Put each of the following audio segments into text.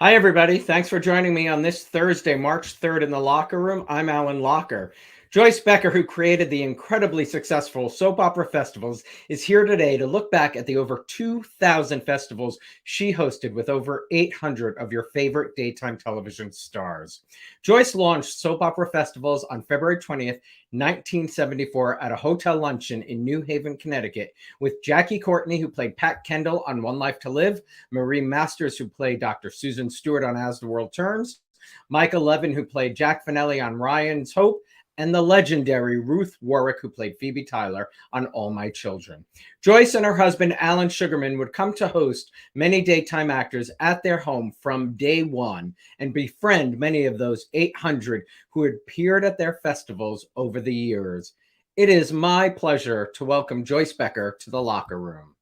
Hi, everybody. Thanks for joining me on this Thursday, March 3rd in the Locher Room. I'm Alan Locher. Joyce Becker, who created the incredibly successful soap opera festivals, is here today to look back at the over 2,000 festivals she hosted with over 800 of your favorite daytime television stars. Joyce launched soap opera festivals on February 20th, 1974 at a hotel luncheon in New Haven, Connecticut, with Jacquie Courtney, who played Pat Kendell on One Life to Live, Marie Masters, who played Dr. Susan Stewart on As the World Turns, Michael Levin, who played Jack Fenelli on Ryan's Hope, and the legendary Ruth Warrick, who played Phoebe Tyler on All My Children. Joyce and her husband, Allan Sugarman, would come to host many daytime actors at their home from day one and befriend many of those 800 who had appeared at their festivals over the years. It is my pleasure to welcome Joyce Becker to the Locher Room.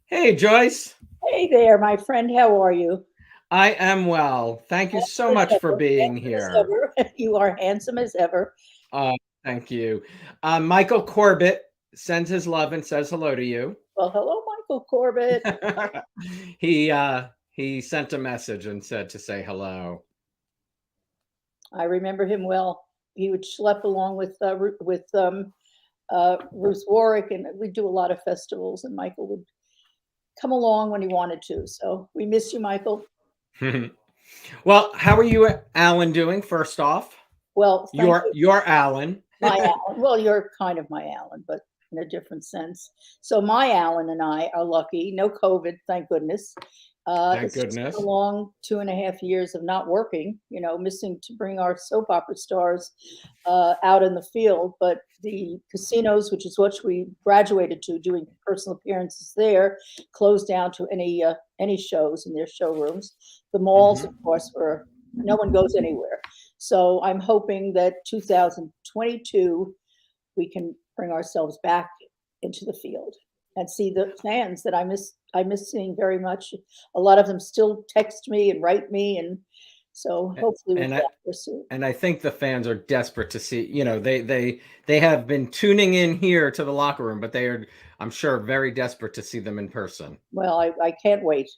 Hey, Joyce. Hey there, my friend. How are you? I am well. Thank you so much for being here. You are handsome as ever. Thank you. Michael Corbett sends his love and says hello to you. Well, hello, Michael Corbett. He sent a message and said to say hello. I remember him well. He would schlep along with Ruth Warrick, and we'd do a lot of festivals, and Michael would come along when he wanted to. So we miss you, Michael. Well, how are you, Alan, doing? First off, well, you're Alan. My Alan. Well, you're kind of my Alan, but in a different sense. So my Alan and I are lucky. No COVID, thank goodness. Thank goodness. A long 2.5 years of not working, missing to bring our soap opera stars out in the field. But the casinos, which is what we graduated to, doing personal appearances there, closed down to any shows in their showrooms. The malls, of course, no one goes anywhere. So I'm hoping that 2022 we can bring ourselves back into the field and see the fans that I miss seeing very much. A lot of them still text me and write me, and so hopefully we'll get there soon. And I think the fans are desperate to see. They have been tuning in here to the Locher Room, but they are, I'm sure, very desperate to see them in person. Well, I can't wait.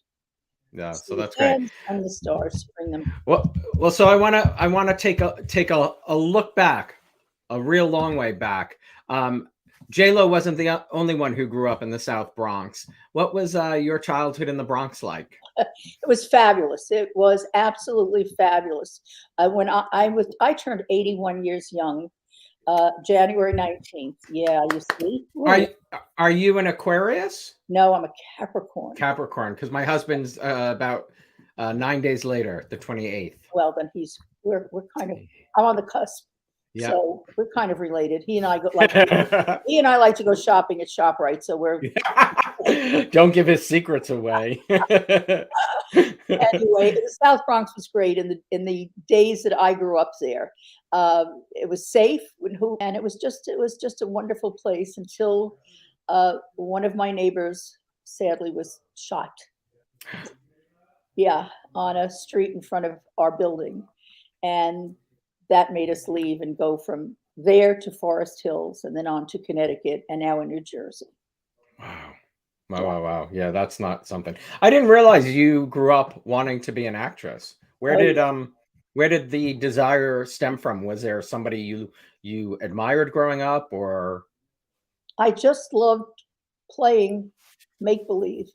Yeah, so that's great. And the stars, bring them. Well, so I want to take a look back, a real long way back. J-Lo wasn't the only one who grew up in the South Bronx. What was your childhood in the Bronx like? It was fabulous. It was absolutely fabulous. When I turned 81 years young, January 19th. Yeah, you see. Are you an Aquarius? No, I'm a Capricorn. Capricorn, because my husband's about 9 days later, the 28th. Well, then we're kind of, I'm on the cusp. Yep. So we're kind of related. He and I like to go shopping at ShopRite. So we're don't give his secrets away. Anyway, the South Bronx was great in the days that I grew up there. It was safe, and it was just a wonderful place until one of my neighbors sadly was shot. Yeah, on a street in front of our building, and that made us leave and go from there to Forest Hills and then on to Connecticut and now in New Jersey. Wow. Yeah, that's not something. I didn't realize you grew up wanting to be an actress. Where did the desire stem from? Was there somebody you admired growing up, or? I just loved playing make-believe.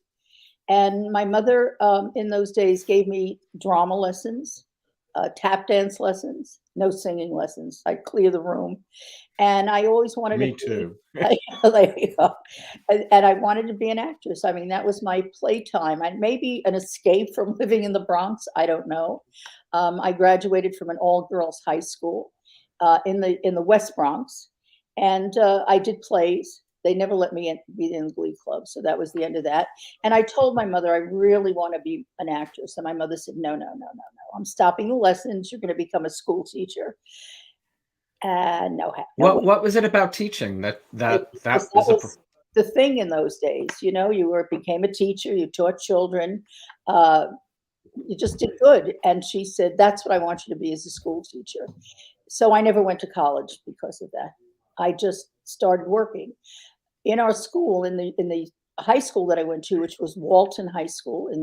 And my mother in those days gave me drama lessons, tap dance lessons, no singing lessons. I'd clear the room. And I always wanted Me too. There you go. And I wanted to be an actress. I mean, that was my playtime. And maybe an escape from living in the Bronx. I don't know. I graduated from an all-girls high school in the West Bronx. And I did plays. They never let me be in the Glee Club. So that was the end of that. And I told my mother, I really want to be an actress. And my mother said, no. I'm stopping the lessons. You're going to become a school teacher. And no. What was it about teaching that was the thing in those days? You became a teacher. You taught children. You just did good. And she said, that's what I want you to be as a school teacher. So I never went to college because of that. I just started working in our school in the high school that I went to, which was Walton High School in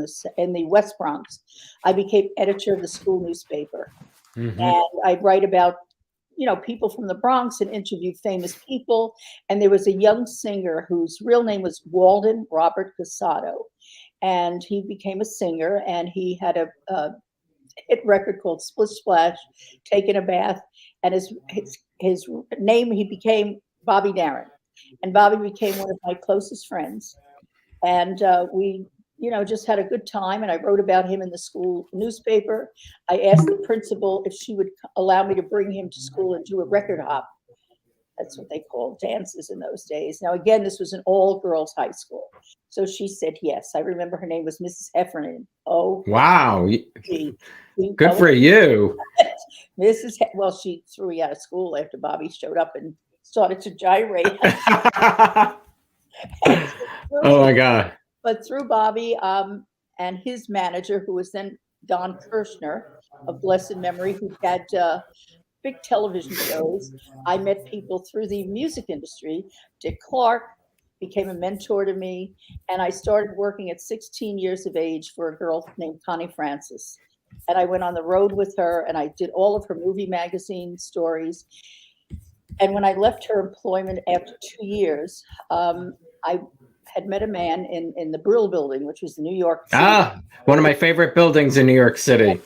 the West Bronx, I became editor of the school newspaper. And I'd write about, people from the Bronx and interview famous people. And there was a young singer whose real name was Walden Robert Casado. And he became a singer, and he had a hit record called Split Splash, Taking a Bath. And his name, he became Bobby Darin. And Bobby became one of my closest friends. And we, just had a good time. And I wrote about him in the school newspaper. I asked the principal if she would allow me to bring him to school and do a record hop. That's what they called dances in those days. Now, again, this was an all-girls high school. So she said yes. I remember her name was Mrs. Heffernan. Oh, wow. Good for you. Well, she threw me out of school after Bobby showed up and started to gyrate. Oh, my God. But through Bobby and his manager, who was then Don Kirshner of blessed memory, who had big television shows, I met people through the music industry. Dick Clark became a mentor to me, and I started working at 16 years of age for a girl named Connie Francis. And I went on the road with her, and I did all of her movie magazine stories. And when I left her employment after 2 years, I had met a man in the Brill Building, which was New York City. One of my favorite buildings in New York City.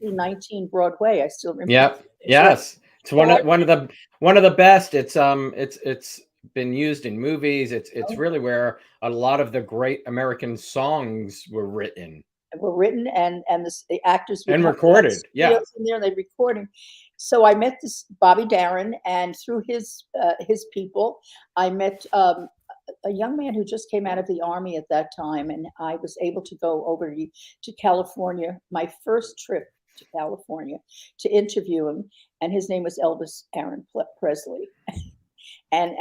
19 Broadway. I still remember. Yep. Yes. It's one of the best. It's been used in movies. It's really where a lot of the great American songs were written. And the actors and recorded. Yeah. In there, they recording. So I met this Bobby Darin, and through his people, I met a young man who just came out of the Army at that time, and I was able to go over to California, my first trip to California, to interview him, and his name was Elvis Presley. And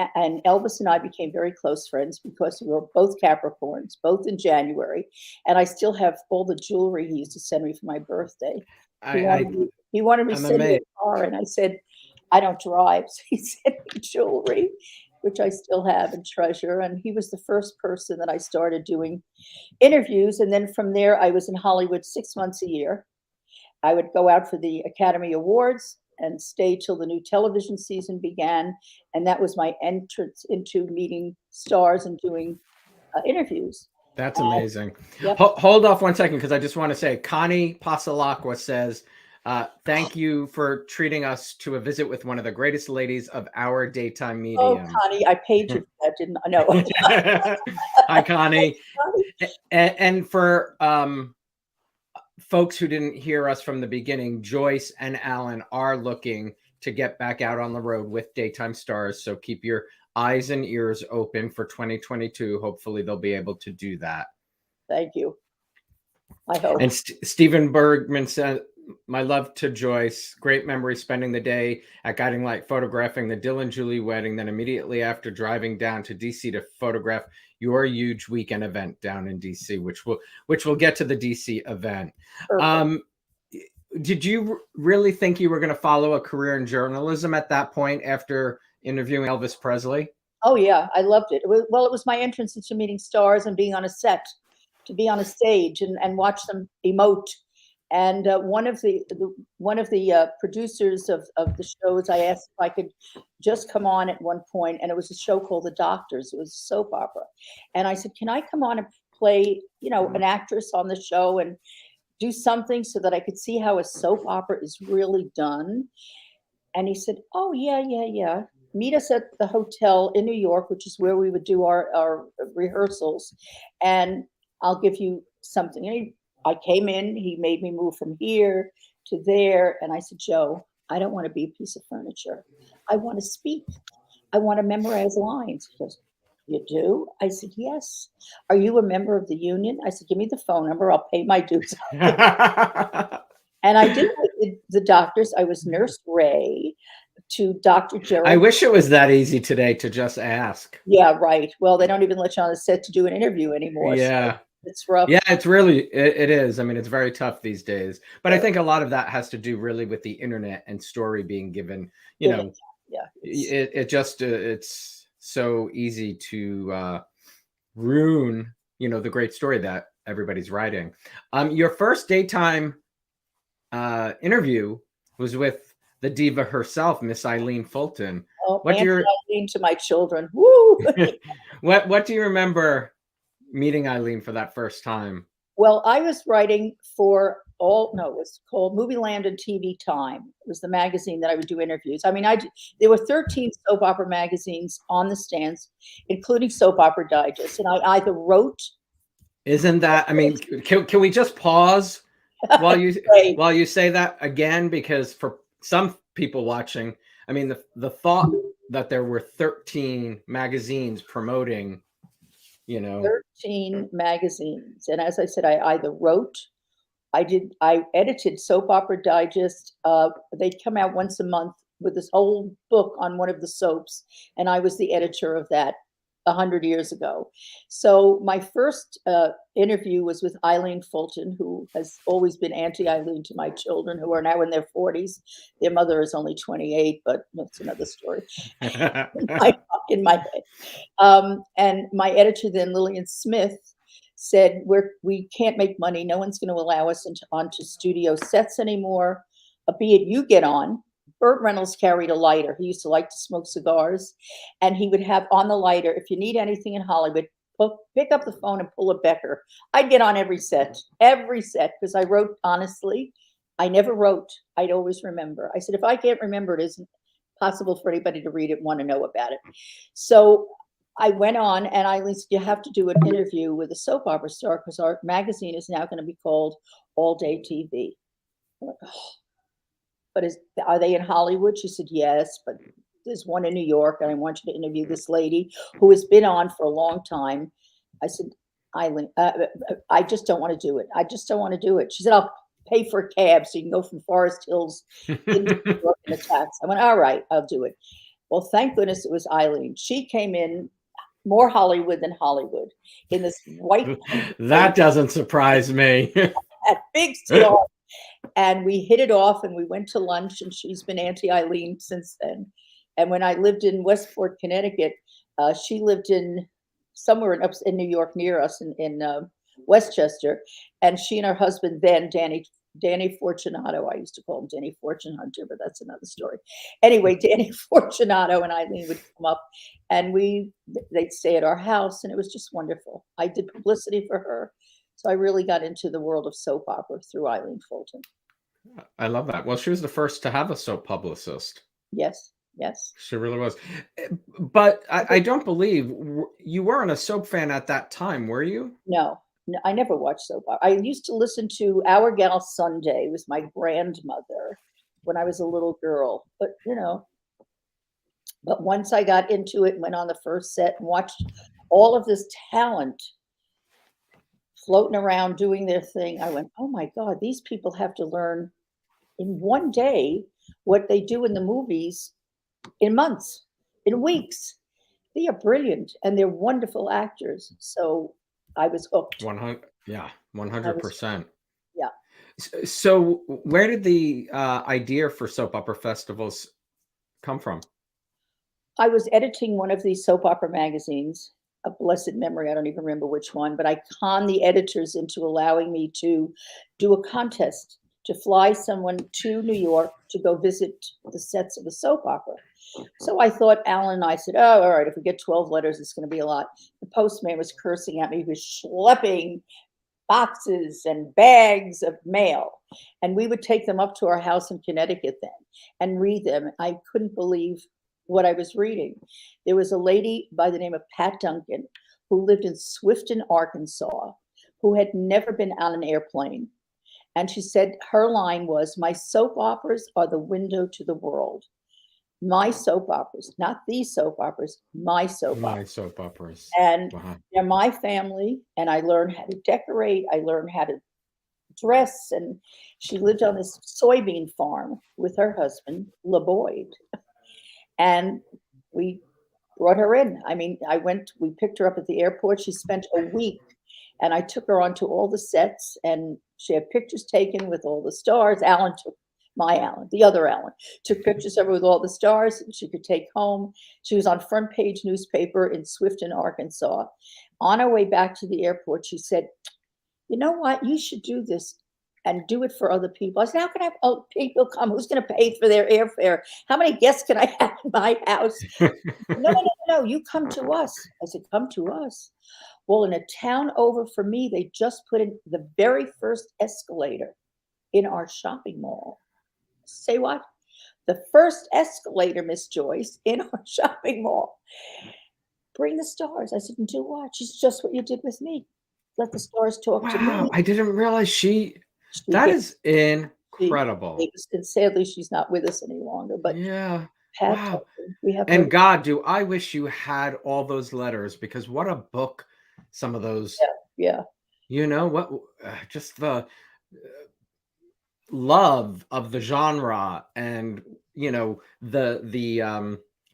Elvis and I became very close friends because we were both Capricorns, both in January, and I still have all the jewelry he used to send me for my birthday. He wanted me to send me a car, and I said, I don't drive, so he sent me jewelry, which I still have and treasure. And he was the first person that I started doing interviews. And then from there, I was in Hollywood 6 months a year. I would go out for the Academy Awards and stay till the new television season began. And that was my entrance into meeting stars and doing interviews. That's amazing. Yep. Hold off 1 second, because I just want to say, Connie Pasalacqua says, thank you for treating us to a visit with one of the greatest ladies of our daytime medium. Oh, Connie, I paid you for that, didn't I? No. Hi, Connie. And for folks who didn't hear us from the beginning, Joyce and Allan are looking to get back out on the road with daytime stars. So keep your eyes and ears open for 2022. Hopefully they'll be able to do that. Thank you. I hope. And Stephen Bergman said, my love to Joyce. Great memory spending the day at Guiding Light photographing the Dylan Julie wedding, then immediately after driving down to DC to photograph your huge weekend event down in DC, which we'll get to the DC event. Did you really think you were going to follow a career in journalism at that point after interviewing Elvis Presley? Oh yeah, I loved it. It was my entrance into meeting stars and being on a set, to be on a stage and watch them emote. And one of the producers of the shows, I asked if I could just come on at one point, and it was a show called The Doctors. It was a soap opera, and I said, "Can I come on and play, an actress on the show and do something so that I could see how a soap opera is really done?" And he said, "Oh yeah. Meet us at the hotel in New York, which is where we would do our rehearsals, and I'll give you something." And I came in, he made me move from here to there. And I said, "Joe, I don't want to be a piece of furniture. I want to speak. I want to memorize lines." He goes, "You do?" I said, "Yes." "Are you a member of the union?" I said, "Give me the phone number. I'll pay my dues." And I did the doctors. I was Nurse Ray to Dr. Gerald. I wish it was that easy today to just ask. Yeah, right. Well, they don't even let you on the set to do an interview anymore. Yeah. So it's rough. Yeah, it's really, it is. I mean, it's very tough these days. But I think a lot of that has to do really with the internet and story being given, Yeah. it's so easy to ruin, the great story that everybody's writing. Your first daytime interview was with the diva herself, Miss Eileen Fulton. Oh, What do you Eileen to my children. Woo! what do you remember meeting Eileen for that first time? Well, I was writing for it was called Movie Land and TV Time. It was the magazine that I would do interviews. I mean, there were 13 soap opera magazines on the stands, including Soap Opera Digest, and I either wrote. Isn't that? I mean, can we just pause while you say that again? Because for some people watching, I mean, the thought that there were 13 magazines promoting, 13 magazines, and as I said, I either wrote. I edited Soap Opera Digest. They'd come out once a month with this whole book on one of the soaps, and I was the editor of that 100 years ago. So my first interview was with Eileen Fulton, who has always been Auntie-Eileen to my children, who are now in their 40s. Their mother is only 28, but that's another story. in my head. And my editor then, Lillian Smith, said, we can't make money. No one's going to allow us onto studio sets anymore. Be it you get on. Burt Reynolds carried a lighter. He used to like to smoke cigars. And he would have on the lighter, if you need anything in Hollywood, pick up the phone and pull a Becker. I'd get on every set, because I wrote honestly. I never wrote. I'd always remember. I said, if I can't remember, it isn't possible for anybody to read it and want to know about it. So I went on, and Eileen said, you have to do an interview with a soap opera star because our magazine is now going to be called All Day TV. I'm like, oh. But are they in Hollywood? She said, yes, but there's one in New York, and I want you to interview this lady who has been on for a long time. I said, Eileen, I just don't want to do it. I just don't want to do it. She said, I'll pay for a cab so you can go from Forest Hills into New York in a taxi. I went, all right, I'll do it. Well, thank goodness it was Eileen. She came in more Hollywood than Hollywood in this white. That doesn't surprise me. That big star. And we hit it off, and we went to lunch, and she's been Auntie-Eileen since then. And when I lived in Westport, Connecticut, she lived in somewhere in New York near us in Westchester. And she and her husband then, Danny Fortunato, I used to call him Danny Fortune Hunter, but that's another story. Anyway, Danny Fortunato and Eileen would come up, and they'd stay at our house, and it was just wonderful. I did publicity for her. So I really got into the world of soap opera through Eileen Fulton. I love that. Well, she was the first to have a soap publicist. Yes. She really was. But I don't believe you weren't a soap fan at that time, were you? No, I never watched soap opera. I used to listen to Our Gal Sunday with my grandmother when I was a little girl. But, but once I got into it and went on the first set and watched all of this talent floating around doing their thing, I went, oh my God, these people have to learn in one day what they do in the movies in months, in weeks. They are brilliant, and they're wonderful actors. So I was hooked. 100%. Yeah. So where did the idea for soap opera festivals come from? I was editing one of these soap opera magazines, a blessed memory, I don't even remember which one, but I conned the editors into allowing me to do a contest to fly someone to New York to go visit the sets of a soap opera. So I thought, Alan and I said, oh, all right, if we get 12 letters, it's going to be a lot. The postman was cursing at me. He was schlepping boxes and bags of mail. And we would take them up to our house in Connecticut then and read them. I couldn't believe what I was reading. There was a lady by the name of Pat Duncan who lived in Swifton, Arkansas, who had never been on an airplane. And she said her line was, my soap operas are the window to the world. My soap operas, not these soap operas, my soap operas. And they're my family, and I learned how to decorate. I learned how to dress. And she lived on this soybean farm with her husband, LeBoyd. And we brought her in. I mean, we picked her up at the airport. She spent a week, and I took her onto all the sets, and she had pictures taken with all the stars. Alan took my Allan, the other Allan, took pictures of her with all the stars that she could take home. She was on front page newspaper in Swifton, Arkansas. On her way back to the airport, she said, you know what, you should do this and do it for other people. I said, how can I have people come? Who's going to pay for their airfare? How many guests can I have in my house? No, you come to us. I said, come to us. Well, in a town over from me, they just put in the very first escalator in our shopping mall. Say what? The first escalator, Miss Joyce, in our shopping mall. Bring the stars. I said, and do what? She's just what you did with me. Let the stars talk to me. Wow, I didn't realize that is incredible. And sadly, she's not with us any longer. But yeah, Pat, wow. we have. And God, do I wish you had all those letters, because what a book some of those. Yeah. You know what? Just the love of the genre, and the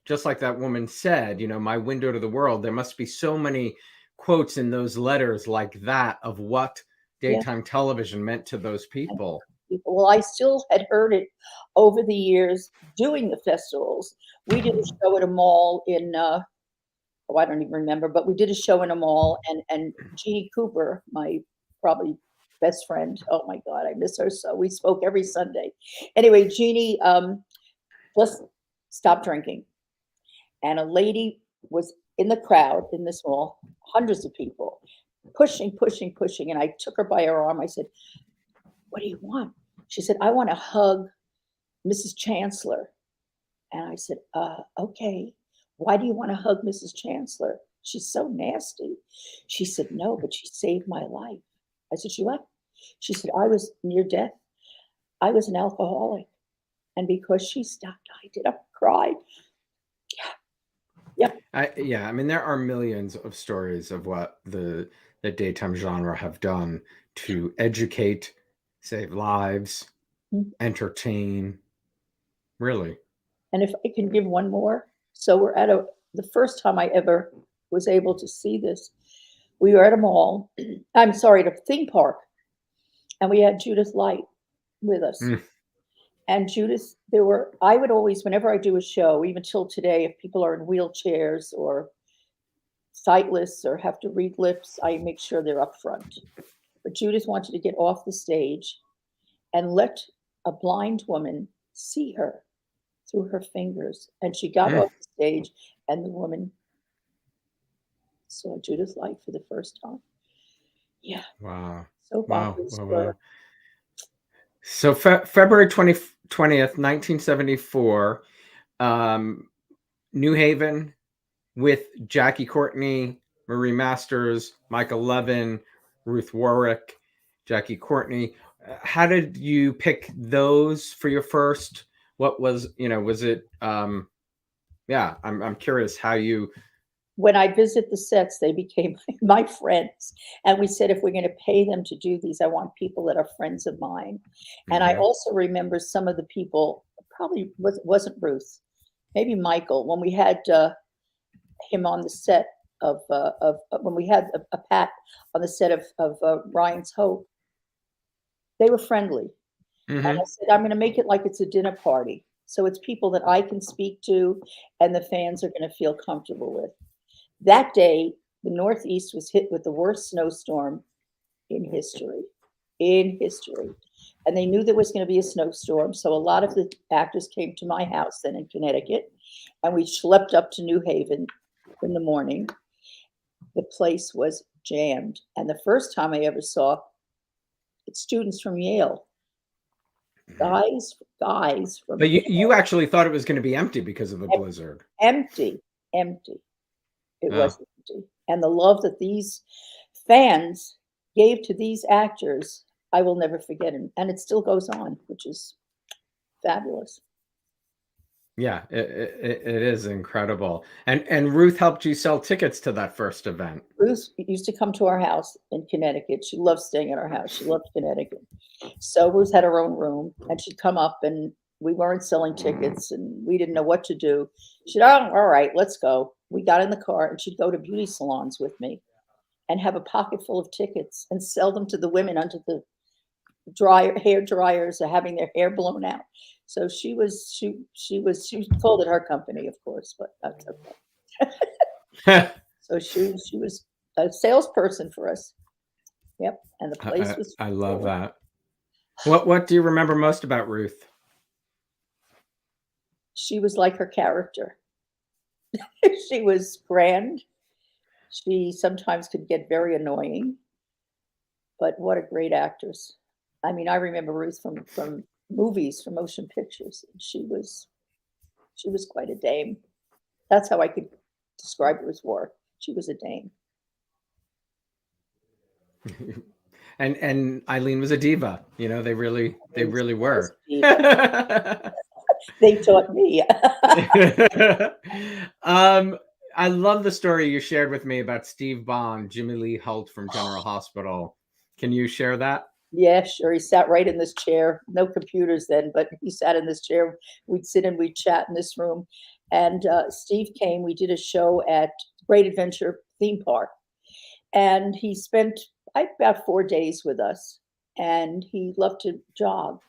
just like that woman said, my window to the world. There must be so many quotes in those letters like that of what daytime television meant to those people. Well, I still had heard it over the years doing the festivals. We did a show at a mall in I don't even remember, but we did a show in a mall, and Jeannie Cooper, my probably best friend, oh my God, I miss her so. We spoke every Sunday. Anyway, Jeannie just stopped drinking, and a lady was in the crowd in this mall, hundreds of people, pushing, and I took her by her arm. I said, what do you want? She said, I want to hug Mrs. Chancellor. And I said, okay. Why do you want to hug Mrs. Chancellor? She's so nasty. She said, no, but she saved my life. I said, she what? She said, I was near death. I was an alcoholic. And because she stopped, I did. I cried. Yeah. I mean, there are millions of stories of what the daytime genre have done to educate, save lives, entertain, really. And if I can give one more. So we're at the first time I ever was able to see this, we were at a mall, at a theme park, and we had Judith Light with us. And Judith, I would always, whenever I do a show, even till today, if people are in wheelchairs or sightless or have to read lips, I make sure they're up front. But Judith wanted to get off the stage and let a blind woman see her through her fingers. And she got off the stage, and the woman saw Judith Light for the first time. Yeah. Wow. So wow. So February 20th, 1974, New Haven, with Jacquie Courtney, Marie Masters, Michael Levin, Ruth Warrick, Jacquie Courtney. How did you pick those for your first? What was, was it? I'm curious how you. When I visit the sets, they became my friends. And we said, if we're going to pay them to do these, I want people that are friends of mine. And I also remember some of the people, probably wasn't Ruth, maybe Michael, when we had him on the set of when we had a Pat on the set of Ryan's Hope, they were friendly. And I said, I'm going to make it like it's a dinner party. So it's people that I can speak to and the fans are going to feel comfortable with. That day, the Northeast was hit with the worst snowstorm in history. And they knew there was going to be a snowstorm. So a lot of the actors came to my house then in Connecticut, and we schlepped up to New Haven in the morning. The place was jammed. And the first time I ever saw students from Yale, guys from But you actually thought it was going to be empty because of the blizzard. Empty. It was empty. And the love that these fans gave to these actors, I will never forget. And it still goes on, which is fabulous. Yeah, it is incredible. And Ruth helped you sell tickets to that first event. Ruth used to come to our house in Connecticut. She loved staying at our house. She loved Connecticut. So Ruth had her own room, and she'd come up, and we weren't selling tickets, and we didn't know what to do. She'd, oh, all right, let's go. We got in the car, and she'd go to beauty salons with me and have a pocket full of tickets and sell them to the women under the hair dryers or having their hair blown out. So she called it her company, of course, but that's okay. So she was a salesperson for us. Yep, and the place was. I love that. What do you remember most about Ruth? She was like her character. She was grand. She sometimes could get very annoying, but what a great actress. I mean, I remember Ruth from movies, from motion pictures. She was quite a dame. That's how I could describe Ruth Warrick. She was a dame. And Eileen was a diva. You know, they really were. They taught me. I love the story you shared with me about Steve Bond, Jimmy Lee Holt from General Hospital. Can you share that? Yeah, sure. He sat right in this chair. No computers then, but he sat in this chair. We'd sit and we'd chat in this room. And Steve came. We did a show at Great Adventure Theme Park. And he spent about 4 days with us. And he loved to jog.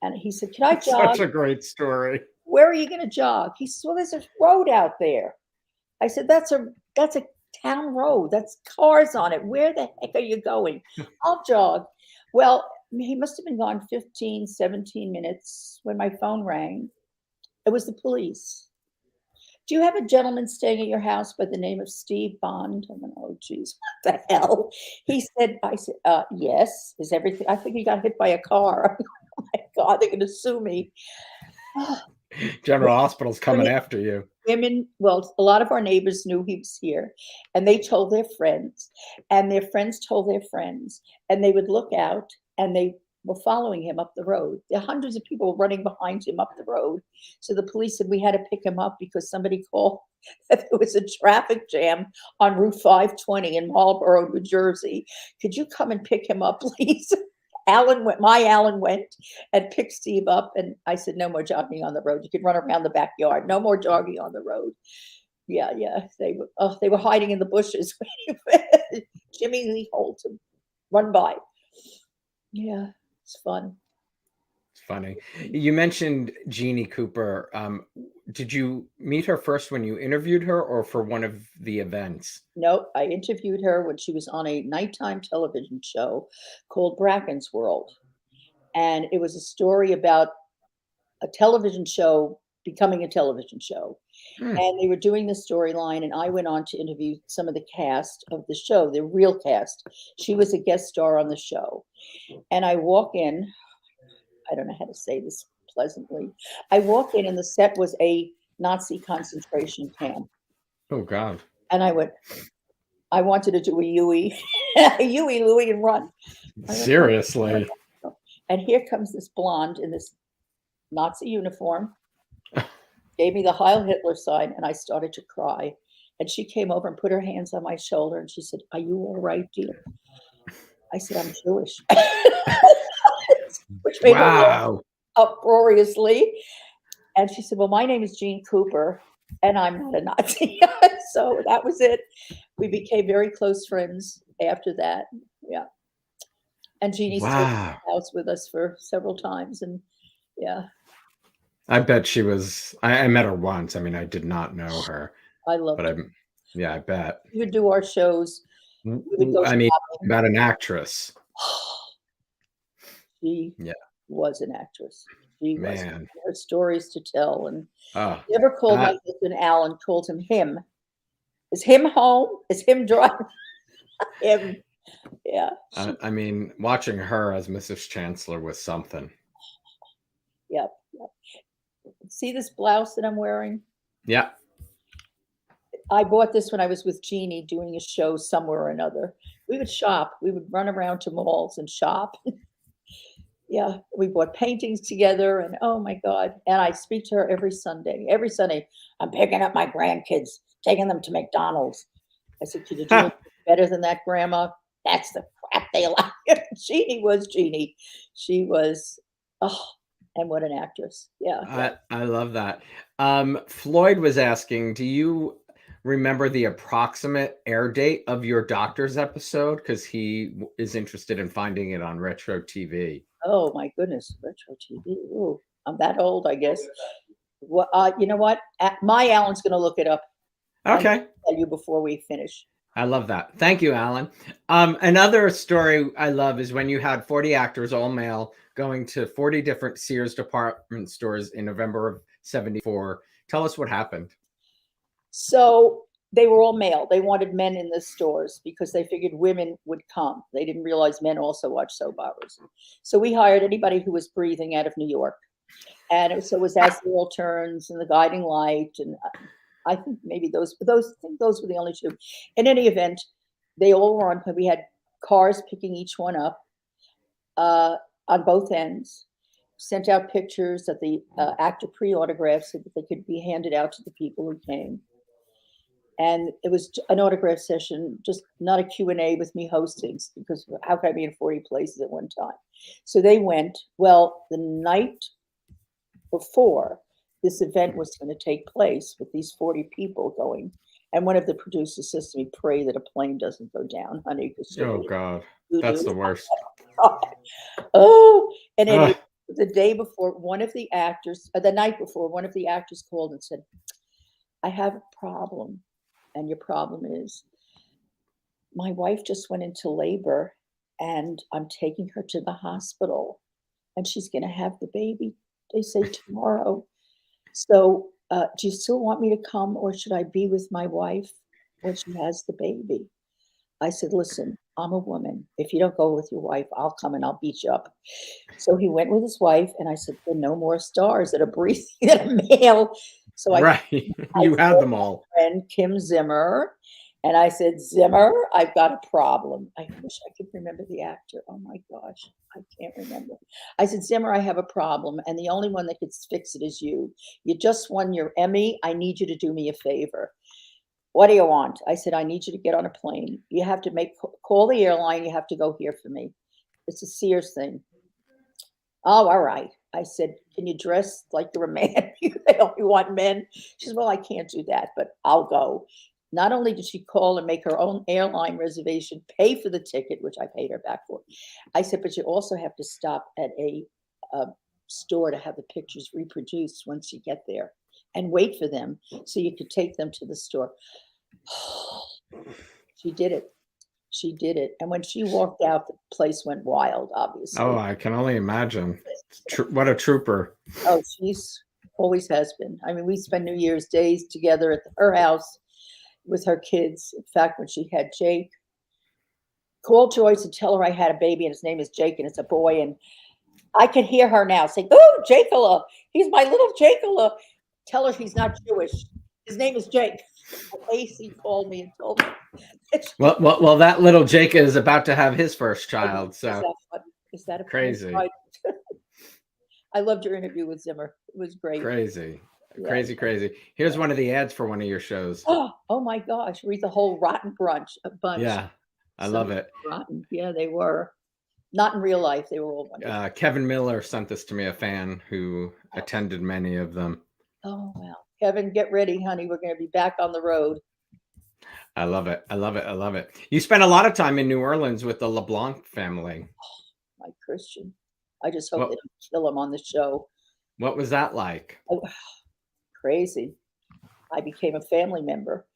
And he said, "Can I jog?" Such a great story. "Where are you going to jog?" He said, "Well, there's a road out there." I said, that's a town road. That's cars on it. Where the heck are you going?" "I'll jog." Well, he must have been gone 15, 17 minutes when my phone rang. It was the police. "Do you have a gentleman staying at your house by the name of Steve Bond?" I went, "Oh, geez, what the hell?" I said, "Yes. Is everything?" I think he got hit by a car. Oh my God, they're going to sue me. General Hospital's coming after you. Well, a lot of our neighbors knew he was here, and they told their friends, and their friends told their friends, and they would look out, and they were following him up the road. There are hundreds of people running behind him up the road. So the police said we had to pick him up because somebody called that there was a traffic jam on Route 520 in Marlboro, New Jersey. "Could you come and pick him up, please?" Alan went and picked Steve up, and I said, "No more jogging on the road. You can run around the backyard. No more jogging on the road." Yeah. They were hiding in the bushes waiting for Jimmy Lee Holt to run by. Yeah, it's fun. It's funny. You mentioned Jeannie Cooper. Did you meet her first when you interviewed her, or for one of the events? No, I interviewed her when she was on a nighttime television show called Bracken's World. And it was a story about a television show becoming a television show. And they were doing the storyline, and I went on to interview some of the cast of the show, the real cast. She was a guest star on the show. And I walk in, I don't know how to say this pleasantly. I walk in, and the set was a Nazi concentration camp. Oh, God. And I wanted to do a Huey, Huey, Louie, and run. Seriously. And here comes this blonde in this Nazi uniform, gave me the Heil Hitler sign, and I started to cry. And she came over and put her hands on my shoulder, and she said, "Are you all right, dear?" I said, "I'm Jewish." Which made her laugh uproariously. And she said, "Well, my name is Jeannie Cooper, and I'm not a Nazi." So that was it. We became very close friends after that. Yeah. And Jeannie stayed in the house with us for several times. And yeah. I bet she was. I met her once. I mean, I did not know her. I loved her. Yeah, I bet. We would do our shows. We would go shopping. About an actress. She was an actress. She was. Her stories to tell. And never called my husband Allan, called him. Is him home? Is him driving? Him. Yeah. I mean, watching her as Mrs. Chancellor was something. Yep. See this blouse that I'm wearing? Yeah. I bought this when I was with Jeannie doing a show somewhere or another. We would shop. We would run around to malls and shop. Yeah. We bought paintings together, and oh my God. And I speak to her every Sunday. Every Sunday, "I'm picking up my grandkids, taking them to McDonald's." I said, "Could you do it better than that, Grandma? That's the crap they allow." Jeannie was Jeannie. She was, and what an actress. Yeah. I love that. Floyd was asking, do you remember the approximate air date of your doctor's episode? Because he is interested in finding it on retro TV. Oh my goodness, retro TV. Ooh, I'm that old, I guess. Well, you know what? My Alan's going to look it up. Okay. I'll tell you before we finish. I love that. Thank you, Alan. Another story I love is when you had 40 actors, all male, going to 40 different Sears department stores in November of 74. Tell us what happened. So they were all male. They wanted men in the stores because they figured women would come. They didn't realize men also watch soap operas. So we hired anybody who was breathing out of New York. And it was As the World Turns and The Guiding Light. And I think maybe those were the only two. In any event, they all were on. We had cars picking each one up on both ends. Sent out pictures that the actor pre-autographed so that they could be handed out to the people who came. And it was an autograph session, just not a Q&A with me hosting, because how could I be in 40 places at one time? So they went. Well, the night before this event was going to take place with these 40 people going, and one of the producers says to me, "Pray that a plane doesn't go down, honey." Oh God, that's the worst. Oh, and anyway, the day before, the night before, one of the actors called and said, "I have a problem. And your problem is my wife just went into labor and I'm taking her to the hospital and she's going to have the baby, they say, tomorrow. So do you still want me to come, or should I be with my wife when she has the baby?" I said, "Listen, I'm a woman. If you don't go with your wife, I'll come and I'll beat you up." So he went with his wife, and I said, "There are no more stars that are breathing that are male." So you had them all. And Kim Zimmer, and I said, "Zimmer, I've got a problem." I wish I could remember the actor. Oh my gosh, I can't remember. I said, "Zimmer, I have a problem, and the only one that could fix it is you. You just won your Emmy. I need you to do me a favor." "What do you want?" I said, "I need you to get on a plane. You have to call the airline. You have to go here for me. It's a Sears thing." "Oh, all right." I said, "Can you dress like you're a man? They only want men." She said, "Well, I can't do that, but I'll go." Not only did she call and make her own airline reservation, pay for the ticket, which I paid her back for. I said, "But you also have to stop at a store to have the pictures reproduced once you get there, and wait for them so you could take them to the store." She did it. She did it. And when she walked out, the place went wild, obviously. Oh, I can only imagine. What a trooper. Oh, she's always has been. I mean, we spend New Year's days together at her house with her kids. In fact, when she had Jake, called Joyce and tell her I had a baby and his name is Jake and it's a boy. And I can hear her now saying, "Oh, Jakeala, he's my little Jakeala." Tell her he's not Jewish. His name is Jake. AC called me and told me. Well, that little Jake is about to have his first child. So is that a crazy? I loved your interview with Zimmer. It was great. Crazy. Here's one of the ads for one of your shows. Oh my gosh! Read the whole Rotten bunch. Yeah, I love it. Rotten. Yeah, they were. Not in real life. They were all wonderful. Kevin Miller sent this to me, a fan who attended many of them. Oh, wow. Kevin, get ready, honey. We're going to be back on the road. I love it. You spent a lot of time in New Orleans with the LeBlanc family. Oh, my Christian. I just hope they don't kill him on the show. What was that like? Oh, crazy. I became a family member.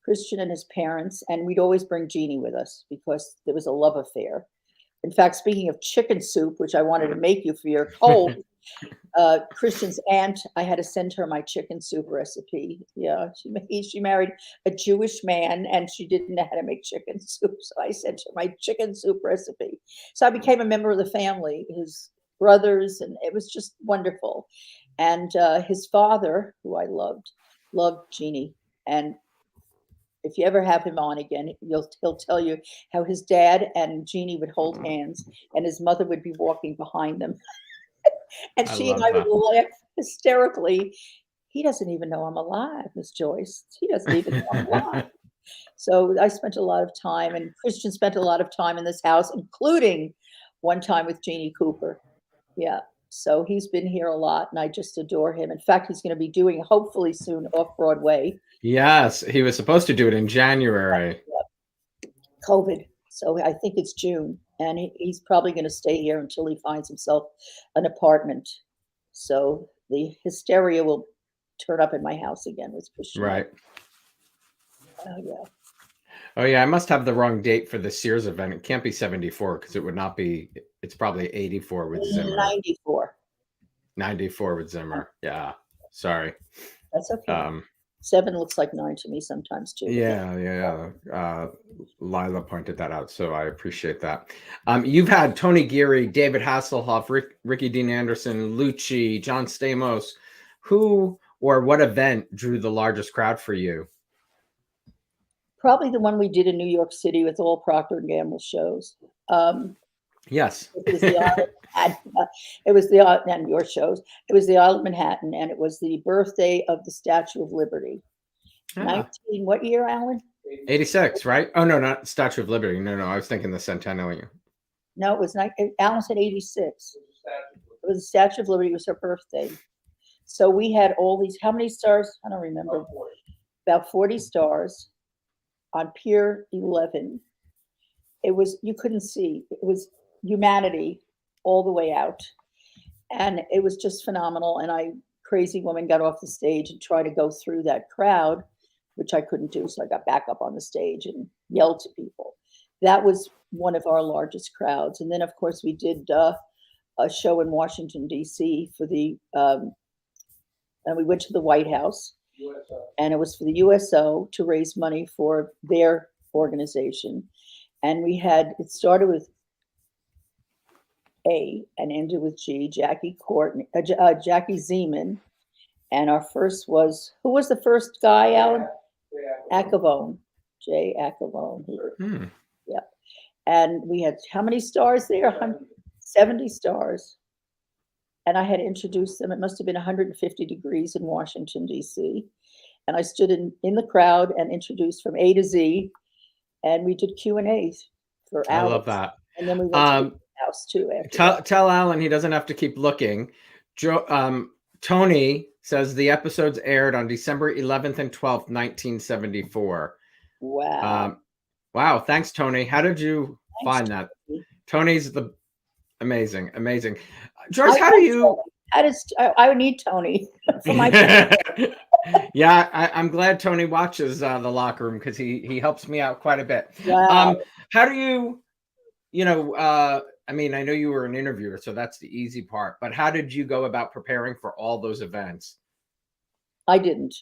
Christian and his parents, and we'd always bring Jeannie with us because there was a love affair. In fact, speaking of chicken soup, which I wanted to make you for your cold, Christian's aunt, I had to send her my chicken soup recipe. Yeah, she married a Jewish man and she didn't know how to make chicken soup. So I sent her my chicken soup recipe. So I became a member of the family, his brothers, and it was just wonderful. And his father, who I loved Jeannie. And if you ever have him on again, he'll tell you how his dad and Jeannie would hold hands and his mother would be walking behind them. And she and I would laugh hysterically. "He doesn't even know I'm alive, Miss Joyce. He doesn't even know I'm alive." So I spent a lot of time, and Christian spent a lot of time in this house, including one time with Jeannie Cooper. Yeah. So he's been here a lot, and I just adore him. In fact, he's going to be doing, hopefully soon, off Broadway. Yes, he was supposed to do it in January. COVID. So I think it's June, and he's probably going to stay here until he finds himself an apartment. So the hysteria will turn up in my house again with Christian. Right. Yeah. Oh yeah, I must have the wrong date for the Sears event. It can't be 74 because it would not be. It's probably 84 with Zimmer. 94. 94 with Zimmer. Yeah. Sorry. That's okay. 7 looks like 9 to me sometimes too. Yeah. Lila pointed that out, so I appreciate that. You've had Tony Geary, David Hasselhoff, Ricky Dean Anderson, Lucci, John Stamos. Who or what event drew the largest crowd for you? Probably the one we did in New York City with all Procter and Gamble shows. Yes. It was the and your shows. It was the Isle of Manhattan, and it was the birthday of the Statue of Liberty. 19, what year, Alan? 86, right? Oh no, not Statue of Liberty. No, I was thinking the centennial year. No, it was Alan said 86. It was the Statue of Liberty. It was her birthday. So we had all these. How many stars? I don't remember. About 40 stars on Pier 11. It was, you couldn't see. It was humanity all the way out, and it was just phenomenal. And crazy woman, got off the stage and tried to go through that crowd, which I couldn't do. So I got back up on the stage and yelled to people. That was one of our largest crowds. And then, of course, we did a show in Washington, D.C. for and we went to the White House. USO. And it was for the USO to raise money for their organization. And it started with A and ended with G, Jacquie Courtney, Jackie Zeman. And our first was, who was the first guy, Alan? Acavone, Jay Acavone. Yeah. And we had how many stars there? 70 stars. And I had to introduce them. It must have been 150 degrees in Washington, D.C. And I stood in the crowd and introduced from A to Z. And we did Q&As for hours. I love that. And then we went to the house too. Tell Alan he doesn't have to keep looking. Tony says the episodes aired on December 11th and 12th, 1974. Wow. Wow. Thanks, Tony. How did you find that? Tony's amazing. Joyce, how do you... I would need Tony for my Yeah, I'm glad Tony watches the Locker Room because he helps me out quite a bit. Wow. How do you, I mean, I know you were an interviewer, so that's the easy part, but how did you go about preparing for all those events? I didn't.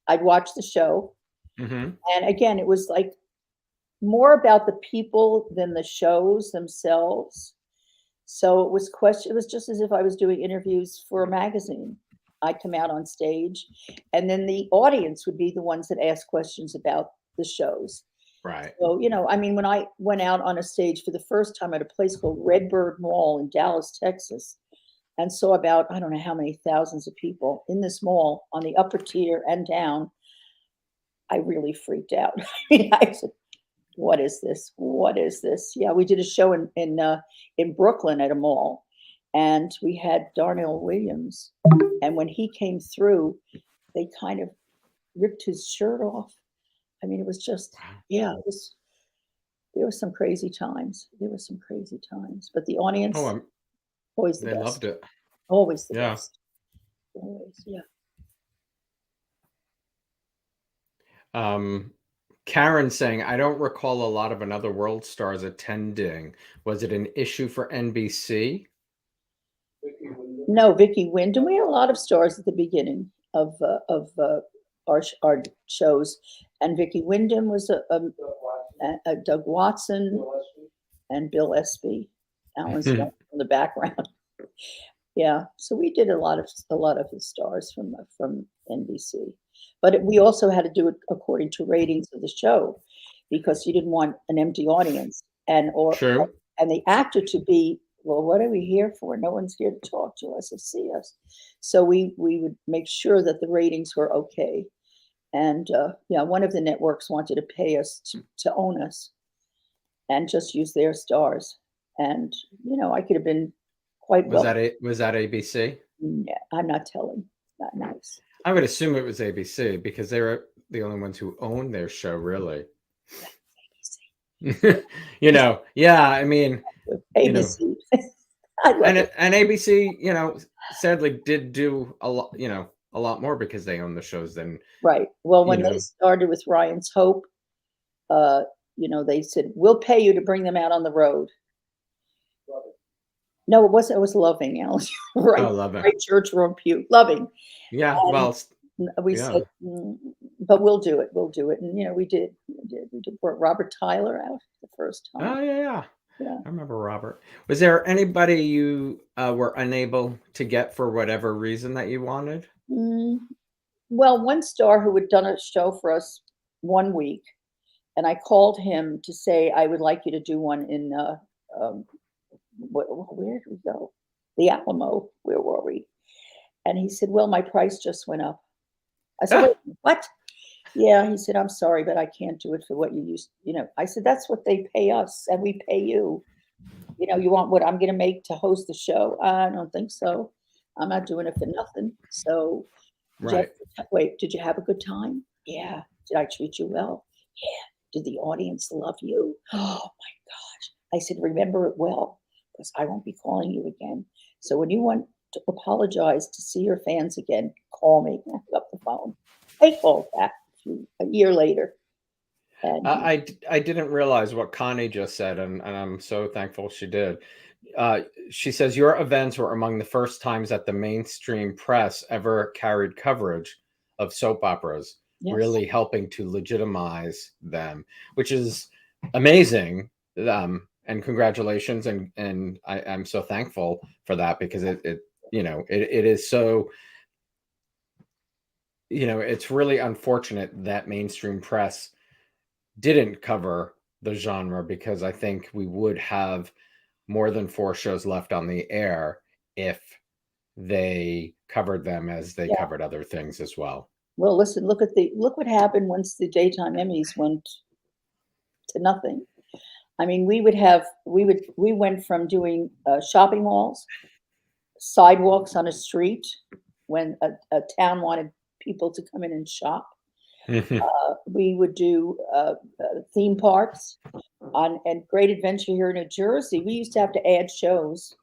I'd watch the show. Mm-hmm. And again, it was like more about the people than the shows themselves. So it was just as if I was doing interviews for a magazine. I'd come out on stage, and then the audience would be the ones that asked questions about the shows. Right. So, I mean, when I went out on a stage for the first time at a place called Redbird Mall in Dallas, Texas, and saw about, I don't know how many thousands of people in this mall on the upper tier and down, I really freaked out. I said, what is this? What is this? Yeah, we did a show in Brooklyn at a mall, and we had Darnell Williams. And when he came through, they kind of ripped his shirt off. I mean, it was just, there were some crazy times. But the audience, always the best. They loved it. Always the best. Always, yeah. Karen saying, I don't recall a lot of Another World stars attending. Was it an issue for NBC? No, Vicki Wyndham. We had a lot of stars at the beginning of our shows, and Vicki Wyndham was a Doug Watson and Bill Espy. Alan's in the background. Yeah, so we did a lot of the stars from NBC, but we also had to do it according to ratings of the show, because you didn't want an empty audience, and the actor to be, well, what are we here for? No one's here to talk to us or see us. So we would make sure that the ratings were okay. And one of the networks wanted to pay us to own us and just use their stars. And, I could have been quite Was that ABC? Yeah, I'm not telling. Not nice. I would assume it was ABC because they were the only ones who own their show, really. ABC. Yeah, I mean, ABC. I love it. and ABC, sadly did do a lot more because they own the shows than Right. Well, when they started with Ryan's Hope, they said, we'll pay you to bring them out on the road. No, it wasn't. It was Loving, Alan. Right. Oh, Levin. Right. Church room pew. Loving. Yeah. We said, but we'll do it. We'll do it. And, we did. We did Robert Tyler out the first time. Oh, yeah. I remember Robert. Was there anybody you were unable to get for whatever reason that you wanted? Well, one star who had done a show for us one week, and I called him to say, I would like you to do one in, where did we go? The Alamo. Where were we? And he said, well, my price just went up. I said, wait, what? Yeah, he said, I'm sorry, but I can't do it for what you used. I said, that's what they pay us, and we pay you. You want what I'm going to make to host the show? I don't think so. I'm not doing it for nothing. So, right. Wait, did you have a good time? Yeah. Did I treat you well? Yeah. Did the audience love you? Oh my gosh. I said, remember it well, because I won't be calling you again. So when you want to apologize to see your fans again, call me. I pick up the phone. I called back a year later. And I didn't realize what Connie just said, and I'm so thankful she did. She says your events were among the first times that the mainstream press ever carried coverage of soap operas, really helping to legitimize them, which is amazing. And congratulations, and I'm so thankful for that, because it is so, it's really unfortunate that mainstream press didn't cover the genre, because I think we would have more than 4 shows left on the air if they covered them as they covered other things as well. Well, listen, look what happened once the daytime Emmys went to nothing. I mean, we went from doing shopping malls, sidewalks on a street when a town wanted people to come in and shop. We would do theme parks and Great Adventure here in New Jersey. We used to have to add shows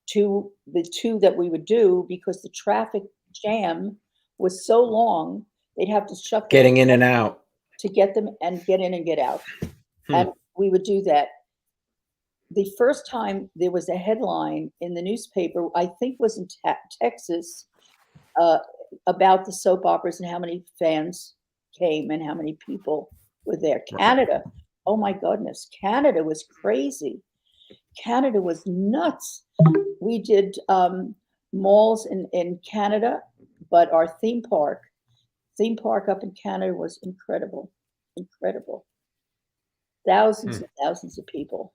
to the 2 that we would do, because the traffic jam was so long. They'd have to shut getting in and out to get them and get in and get out. And we would do that. The first time there was a headline in the newspaper, I think was in Texas, about the soap operas and how many fans came and how many people were there. Canada, oh my goodness, Canada was crazy. Canada was nuts. We did malls in Canada, but our theme park up in Canada was incredible. Thousands and thousands of people.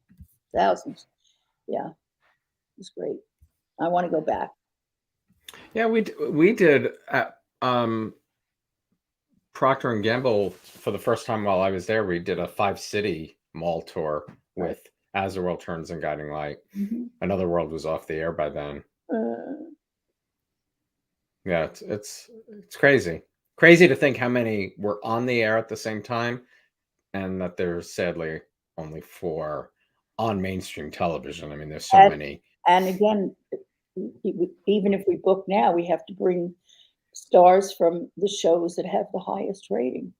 Thousands. Yeah, it was great. I want to go back. Yeah, we did at Procter & Gamble for the first time while I was there. We did a 5-city mall tour with As the World Turns and Guiding Light. Another World was off the air by then. Yeah, it's crazy. Crazy to think how many were on the air at the same time, and that there's sadly only 4 on mainstream television. I mean, there's so many. And again, even if we book now, we have to bring stars from the shows that have the highest rating.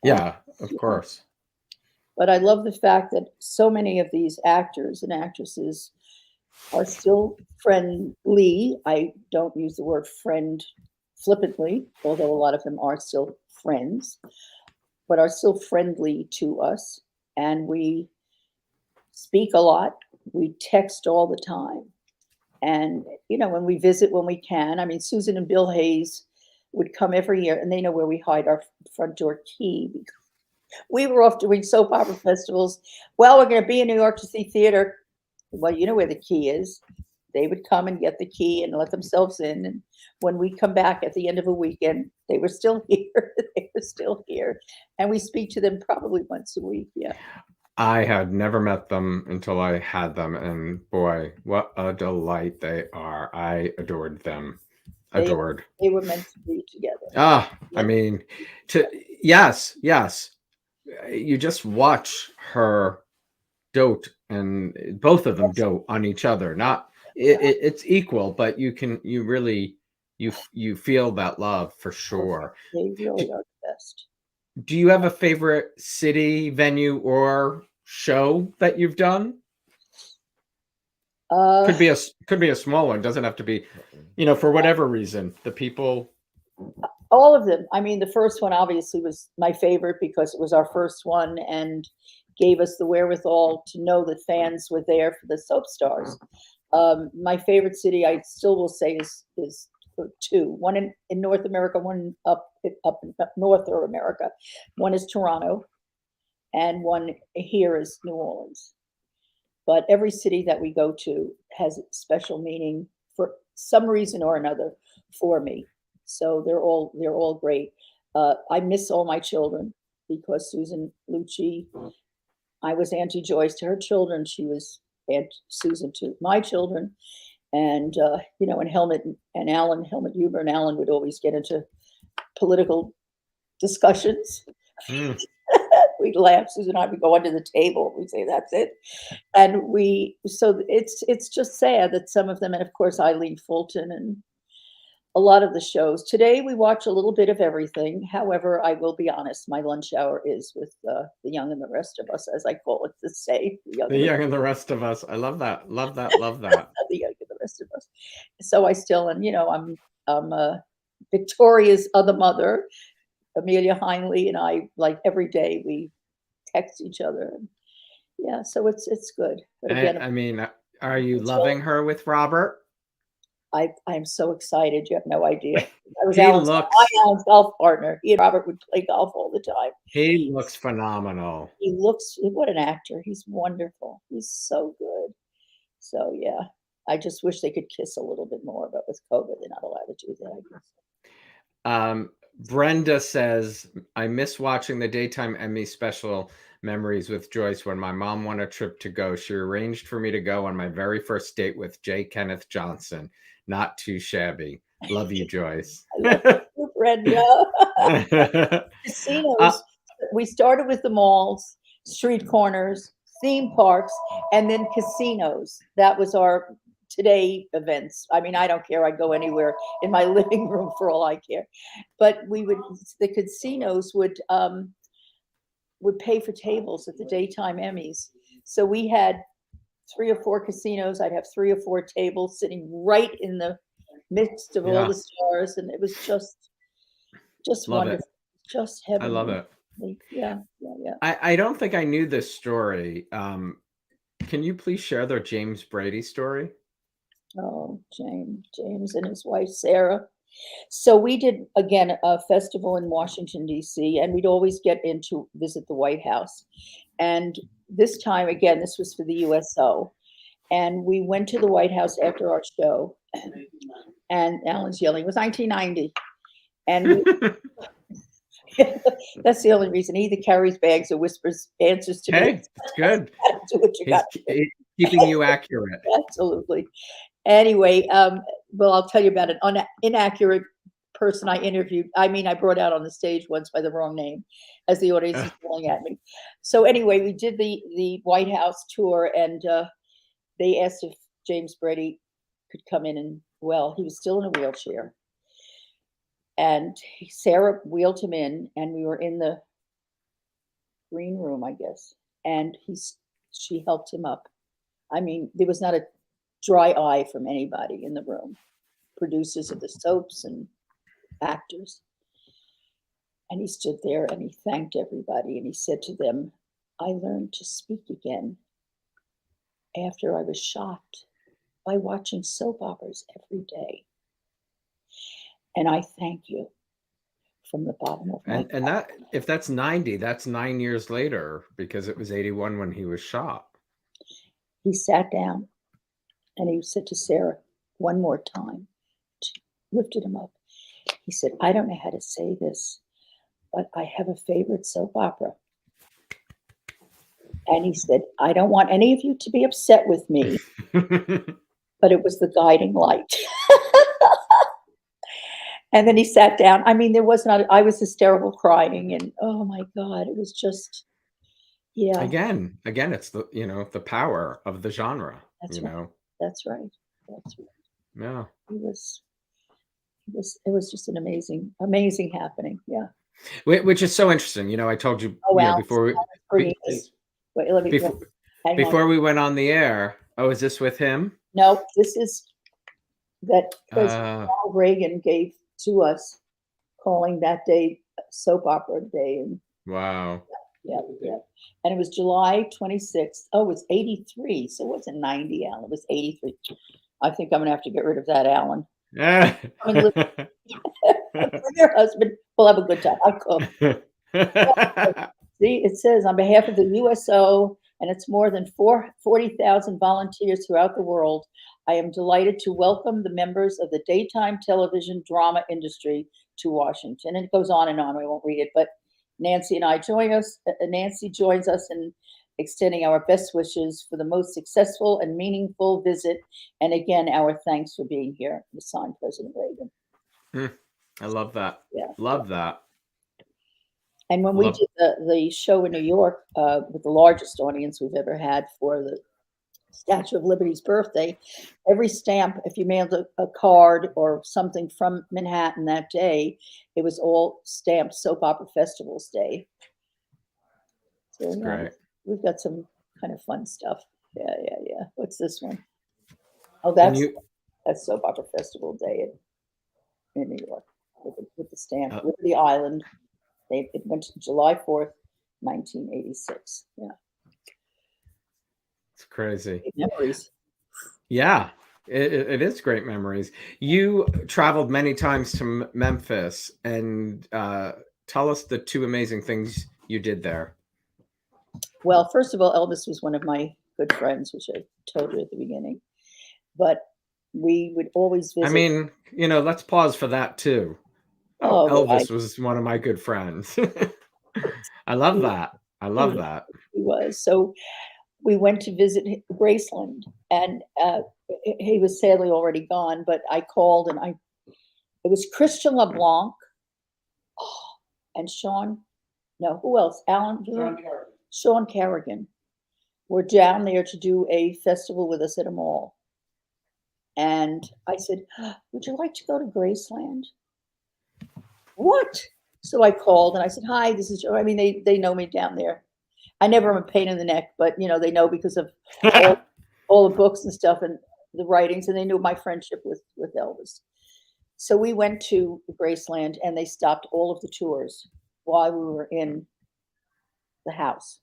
Yeah, of course. But I love the fact that so many of these actors and actresses are still friendly. I don't use the word friend flippantly, although a lot of them are still friends, but are still friendly to us. And we speak a lot. We text all the time. And, when we visit, when we can, I mean, Susan and Bill Hayes would come every year, and they know where we hide our front door key. We were off doing soap opera festivals. Well, we're going to be in New York to see theater. Well, you know where the key is. They would come and get the key and let themselves in. And when we come back at the end of a weekend, they were still here. They were still here. And we speak to them probably once a week. Yeah. I had never met them until I had them. And boy, what a delight they are. I adored them. They were meant to be together. I mean, yes. You just watch her dote, and both of them dote on each other. Not it's equal, but you really you feel that love for sure. They really are the best. Do you have a favorite city, venue, or show that you've done? Could be a small one. Doesn't have to be, for whatever reason. The people. All of them. I mean, the first one obviously was my favorite because it was our first one and gave us the wherewithal to know that fans were there for the soap stars. My favorite city, I still will say, is two. One in North America, one up in North America. One is Toronto, and one here is New Orleans. But every city that we go to has a special meaning for some reason or another for me. So they're all great. I miss all my children because Susan Lucci, I was Auntie Joyce to her children. She was Aunt Susan to my children. And, and Helmut and Allan, Helmut Huber and Allan would always get into political discussions. We'd laugh. Susan and I would go under the table. We'd say, that's it. And so it's just sad that some of them, and of course, Eileen Fulton and a lot of the shows. Today, we watch a little bit of everything. However, I will be honest, my lunch hour is with the young and the rest of us, as I call it, to say. The young and the rest of us. I love that. Love that. Love that. The young and the rest of us. So I still, and I'm Victoria's other mother, Amelia Heinley, and I, like every day we text each other. And yeah, so it's good. But again, I mean, are you loving her with Robert? I'm so excited. You have no idea. I was my Allan's golf partner. He and Robert would play golf all the time. He looks phenomenal. What an actor. He's wonderful. He's so good. So yeah, I just wish they could kiss a little bit more, but with COVID, they're not allowed to do that, I guess. Brenda says, I miss watching the daytime Emmy special memories with Joyce when my mom won a trip to go. She arranged for me to go on my very first date with J. Kenneth Johnson. Not too shabby. Love you, Joyce. I love you, Brenda. Casinos. We started with the malls, street corners, theme parks, and then casinos. That was our today events. I mean, I don't care. I go anywhere in my living room for all I care. But the casinos would pay for tables at the daytime Emmys. So we had 3 or 4 casinos. I'd have 3 or 4 tables sitting right in the midst of all the stars, and it was just wonderful. Just heaven. I love it. Yeah. I don't think I knew this story. Can you please share the James Brady story? Oh, James and his wife Sarah. So we did again a festival in Washington D.C. and we'd always get in to visit the White House. And this time again, this was for the USO, and we went to the White House after our show. And Alan's yelling, it was 1990, and that's the only reason. He either carries bags or whispers answers to me. Hey, it's good. Do what you got. Keeping you accurate. Absolutely. Anyway, well, I'll tell you about an inaccurate person I interviewed. I mean, I brought out on the stage once by the wrong name as the audience is yelling at me. So anyway, we did the White House tour, and they asked if James Brady could come in, and well, he was still in a wheelchair. And Sarah wheeled him in, and we were in the green room, I guess, and she helped him up. I mean, there was not a dry eye from anybody in the room, producers of the soaps and actors. And he stood there and he thanked everybody, and he said to them, I learned to speak again after I was shocked by watching soap operas every day. And I thank you from the bottom of my heart. And that, if that's 90, that's 9 years later, because it was 81 when he was shot. He sat down and he said to Sarah one more time. She lifted him up. He said, I don't know how to say this, but I have a favorite soap opera. And he said, I don't want any of you to be upset with me, but it was The Guiding Light. And then he sat down. I mean, I was hysterical crying, and oh my God, it was just, yeah. Again, it's the power of the genre. That's right. That's right. That's right. Yeah. It was just an amazing happening. Yeah. Which is so interesting. I told you, before we went on the air. Oh, is this with him? No, this is that President Ronald Reagan gave to us, calling that day soap opera day. And wow. Yeah. And it was July 26th. Oh, it was 83. So it wasn't 90, Alan. It was 83. I think I'm going to have to get rid of that, Alan. Yeah. Your husband will have a good time. I cook. See, it says on behalf of the USO and its more than 40,000 volunteers throughout the world, I am delighted to welcome the members of the daytime television drama industry to Washington. And it goes on and on. I won't read it, but Nancy and I join us. Nancy joins us in extending our best wishes for the most successful and meaningful visit. And again, our thanks for being here. Signed, President Reagan. I love that. Yeah. Love that. And when we did the show in New York with the largest audience we've ever had for the Statue of Liberty's birthday, every stamp, if you mailed a card or something from Manhattan that day, it was all stamped Soap Opera Festivals Day. So great. We've got some kind of fun stuff. Yeah. What's this one? Oh, that's Soap Opera Festival Day in New York with the stamp, with the island. It went to July 4th, 1986. Yeah. It's crazy. Great memories. Yeah, it is great memories. You traveled many times to Memphis, and tell us the two amazing things you did there. Well, first of all, Elvis was one of my good friends, which I told you at the beginning. But we would always visit. I mean, let's pause for that too. Oh, Elvis was one of my good friends. I love that. I love that. He was. So we went to visit Graceland, and he was sadly already gone, but I called, and it was Christian LeBlanc and who else? Sean Carrigan were down there to do a festival with us at a mall. And I said, would you like to go to Graceland? What? So I called and I said, hi, this is Joe. I mean, they know me down there. I never am a pain in the neck, but they know because of all the books and stuff and the writings, and they knew my friendship with Elvis. So we went to Graceland, and they stopped all of the tours while we were in the house.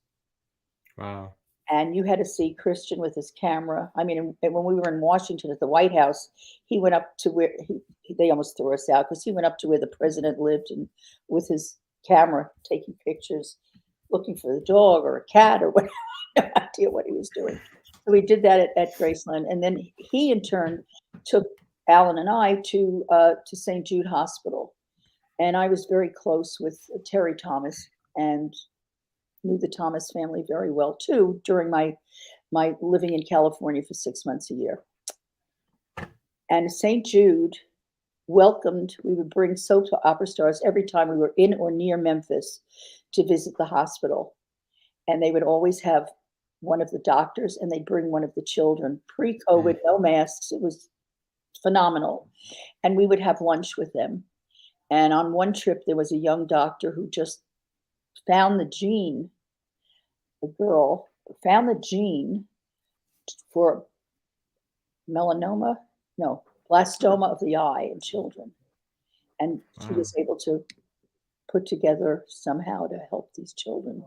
Wow. And you had to see Christian with his camera. I mean, when we were in Washington at the White House, he went up to where they almost threw us out, because he went up to where the president lived, and with his camera taking pictures, looking for the dog or a cat or whatever. No idea what he was doing. So we did that at Graceland, and then he in turn took Alan and I to St. Jude Hospital, and I was very close with Terry Thomas and knew the Thomas family very well too during my living in California for 6 months a year. And St. Jude welcomed, we would bring soap opera stars every time we were in or near Memphis to visit the hospital. And they would always have one of the doctors, and they'd bring one of the children. Pre-COVID, no masks. It was phenomenal. And we would have lunch with them. And on one trip, there was a young doctor who just found the gene. The girl found the gene for blastoma of the eye in children. And she was able to put together somehow to help these children.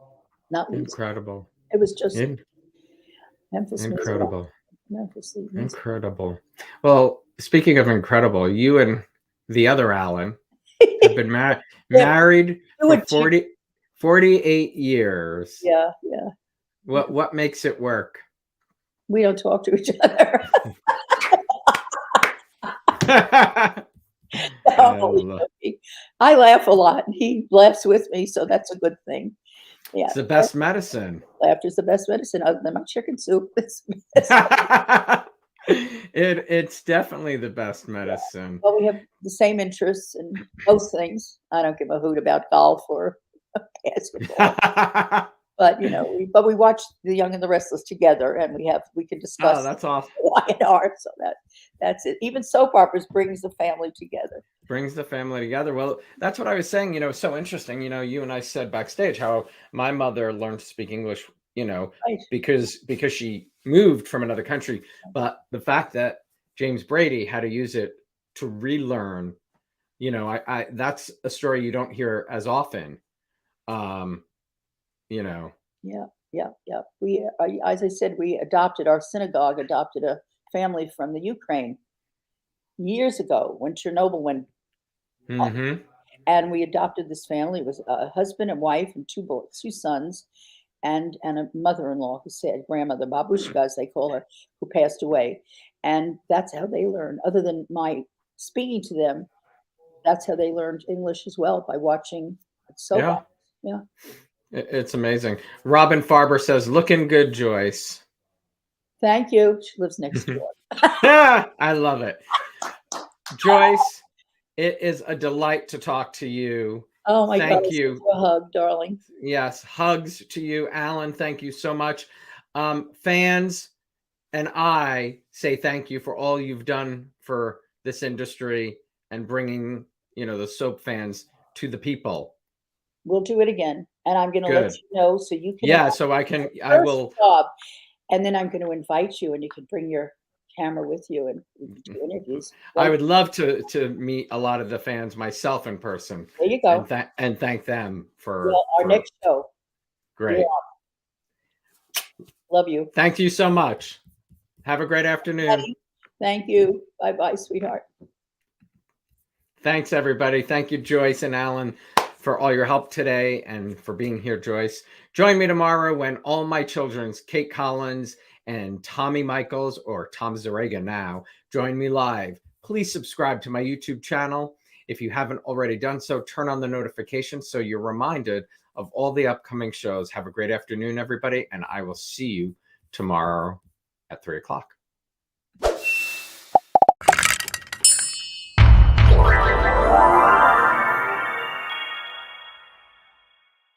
Not incredible. It was just Memphis. Incredible. Memphis. Incredible. Well, speaking of incredible, you and the other Allan have been married for 48 years. Yeah. What makes it work? We don't talk to each other. I laugh a lot, and he laughs with me, so that's a good thing. Yeah, it's the best medicine. Laughter's the best medicine, other than my chicken soup. It's definitely the best medicine. Well, we have the same interests in most things. I don't give a hoot about golf or basketball, but we watch The Young and the Restless together, and we can Oh, discuss that's awesome. Y&R. So that's it. Even soap operas brings the family together. Brings the family together. Well, that's what I was saying. So interesting. You and I said backstage how my mother learned to speak English. Right. Because she moved from another country, but the fact that James Brady had to use it to relearn, I that's a story you don't hear as often. Yeah, yeah, yeah. As I said, our synagogue adopted a family from the Ukraine years ago when Chernobyl went off. Mm-hmm. And we adopted this family. It was a husband and wife and two sons, and a mother-in-law who said, grandmother, babushka, as they call her, who passed away. And that's how they learned. Other than my speaking to them, that's how they learned English as well, by watching soap operas. Yeah. It's amazing. Robin Farber says, "Looking good, Joyce." Thank you. She lives next door. I love it. Joyce, it is a delight to talk to you. Oh my God. Thank you. A hug, darling. Yes. Hugs to you, Allan. Thank you so much. Fans and I say thank you for all you've done for this industry and bringing, the soap fans to the people. We'll do it again. And I'm going to let you know so you can. Yeah. So I will. Job, and then I'm going to invite you, and you can bring your camera with you and we can do interviews. I would love to meet a lot of the fans myself in person. There you go. And thank them for our next show. Great. Yeah. Love you. Thank you so much. Have a great afternoon. Thank you. Bye-bye, sweetheart. Thanks, everybody. Thank you, Joyce and Allan, for all your help today and for being here, Joyce. Join me tomorrow when All My Children's Kate Collins and Tommy Michaels, or Tom Zarega now, join me live. Please subscribe to my YouTube channel. If you haven't already done so, turn on the notifications so you're reminded of all the upcoming shows. Have a great afternoon, everybody, and I will see you tomorrow at 3 o'clock.